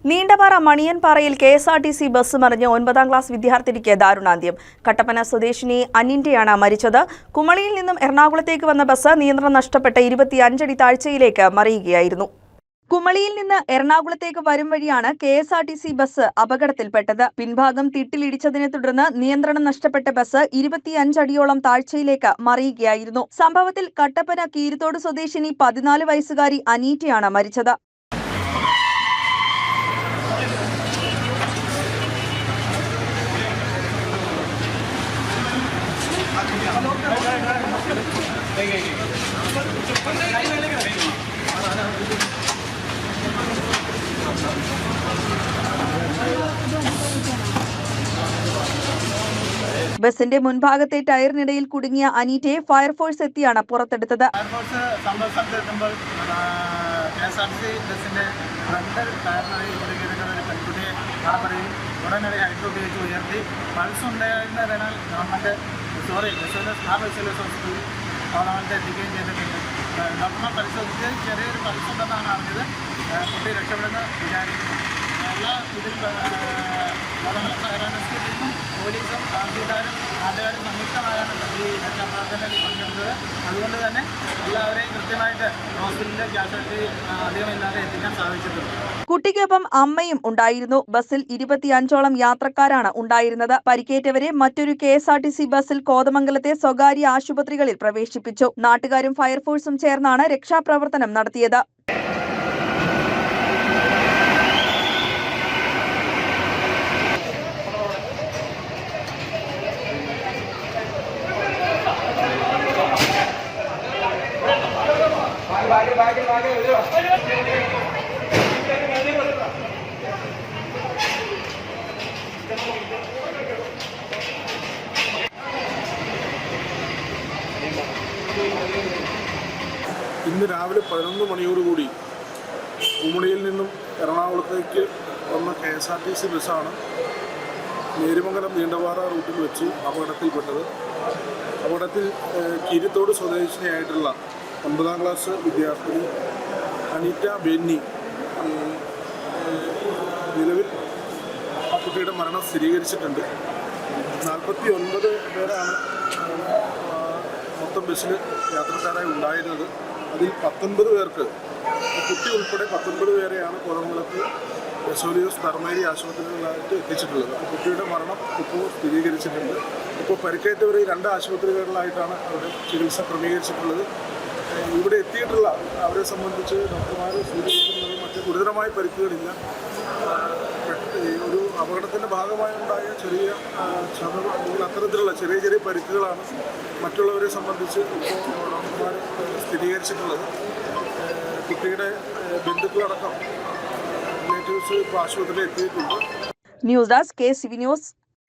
Neendapara മണിയൻപാറയിൽ KSRTC bus മറിഞ്ഞ് 9ാം class വിദ്യാർത്ഥിനിക്ക് ദാരുണാന്ത്യം. കട്ടപ്പന സ്വദേശിനി അനിന്റെയാണ് മരിച്ചത്. കുമളിയിൽ നിന്നും എറണാകുളത്തേക്ക് വന്ന ബസ് നിയന്ത്രണം നഷ്ടപ്പെട്ട് 25 അടി താഴ്ചയിലേക്ക് മറിയുകയായിരുന്നു. കുമളിയിൽ നിന്ന് എറണാകുളത്തേക്ക് വരും വഴിയാണ് KSRTC ബസ് അപകടത്തിൽപ്പെട്ടത്. പിൻഭാഗം തിട്ടിലിടിച്ചതിനെ തുടർന്ന് നിയന്ത്രണം നഷ്ടപ്പെട്ട ബസ് 25 അടിയോളം താഴ്ചയിലേക്ക് മറിയുകയായിരുന്നു. സംഭവത്തിൽ കട്ടപ്പന കീരിത്തോട് സ്വദേശിനി 14 വയസ്സുകാരി അനീറ്റയാണ് മരിച്ചത്. ബസിന്റെ മുൻഭാഗത്തെ ടയറിനിടയിൽ കുടുങ്ങിയ അനീറ്റയെ ഫയർഫോഴ്സ് എത്തിയാണ് പുറത്തെടുത്തത്. ഉടനടി ഹൈഡ്രോ ഉപയോഗിച്ച് ഉയർത്തി പൾസ് ഉണ്ടായിരുന്നതിനാൽ ഹോസ്പിറ്റലിൽ അവളെ എത്തിക്കുകയും ചെയ്തിട്ടുണ്ട്. ഡോക്ടർമാർ പരിശോധിച്ച് ചെറിയൊരു പൾസ് ഉണ്ടെന്നാണ് അറിഞ്ഞത്. കുട്ടി രക്ഷപ്പെടുന്ന വിചാരിക്കുന്നു. എല്ലാ ഇതിലും സഹകരണ പോലീസും തഹസീൽദാരും നാട്ടുകാരും സംയുക്തമായാണ് ഈ രക്ഷാപ്രവർത്തനത്തിൽ പങ്കെടുത്തത്. അതുകൊണ്ട് തന്നെ എല്ലാവരെയും കൃത്യമായിട്ട് ഹോസ്പിറ്റലിലെ ക്യാഷ്വാലിറ്റി അധികമില്ലാതെ എത്തിക്കാൻ സാധിച്ചിട്ടുണ്ട്. കുട്ടിക്കൊപ്പം അമ്മയും ഉണ്ടായിരുന്നു. ബസ്സിൽ 25ഓളം യാത്രക്കാരാണ് ഉണ്ടായിരുന്നത്. പരിക്കേറ്റവരെ മറ്റൊരു KSRTC ബസ്സിൽ കോതമംഗലത്തെ സ്വകാര്യ ആശുപത്രികളിൽ പ്രവേശിപ്പിച്ചു. നാട്ടുകാരും ഫയർഫോഴ്സും ചേർന്നാണ് രക്ഷാപ്രവർത്തനം നടത്തിയത്. ഇന്ന് രാവിലെ 11 മണിയോടുകൂടി കുമളിയിൽ നിന്നും എറണാകുളത്തേക്ക് വന്ന KSRTC ബസ്സാണ് നേര്യമംഗലം നീണ്ടപാറ റൂട്ടിൽ വെച്ച് അപകടത്തിൽപ്പെട്ടത്. അപകടത്തിൽ കീരിത്തോട് സ്വദേശിനിയായിട്ടുള്ള 9ാം ക്ലാസ് വിദ്യാർത്ഥിനി അനീറ്റ ബെന്നി നിലവിൽ ആ കുട്ടിയുടെ മരണം സ്ഥിരീകരിച്ചിട്ടുണ്ട്. 49 പേരാണ് മൊത്തം ബസ്സിൽ യാത്രക്കാരായി ഉണ്ടായിരുന്നത്. അതിൽ 19 പേർക്ക്, കുട്ടി ഉൾപ്പെടെ 19 പേരെയാണ് കോതമംഗലത്ത് SOS ധർമ്മേരി ആശുപത്രികളിലായിട്ട് എത്തിച്ചിട്ടുള്ളത്. കുട്ടിയുടെ മരണം ഇപ്പോൾ സ്ഥിരീകരിച്ചിട്ടുണ്ട്. ഇപ്പോൾ പരിക്കേറ്റവരെ 2 ആശുപത്രികളിലായിട്ടാണ് അവരുടെ ചികിത്സ ക്രമീകരിച്ചിട്ടുള്ളത്. ഇവിടെ എത്തിയിട്ടുള്ള അവരെ സംബന്ധിച്ച് ഡോക്ടർമാർ സൂചിപ്പിക്കുന്നത് മറ്റ് ഗുരുതരമായ പരിക്കുകളില്ല. ഒരു അപകടത്തിൻ്റെ ഭാഗമായി ഉണ്ടായ ചെറിയ ചതവ് അല്ലെങ്കിൽ അത്തരത്തിലുള്ള ചെറിയ ചെറിയ പരിക്കുകളാണ് മറ്റുള്ളവരെ സംബന്ധിച്ച് ഇപ്പോൾ ഡോക്ടർമാർ സ്ഥിരീകരിച്ചിട്ടുള്ളത്. കുട്ടിയുടെ ബന്ധുക്കളടക്കം റിലേറ്റീവ്സ് ഇപ്പോൾ ആശുപത്രിയിൽ എത്തിയിട്ടുണ്ട്. News desk KCV news.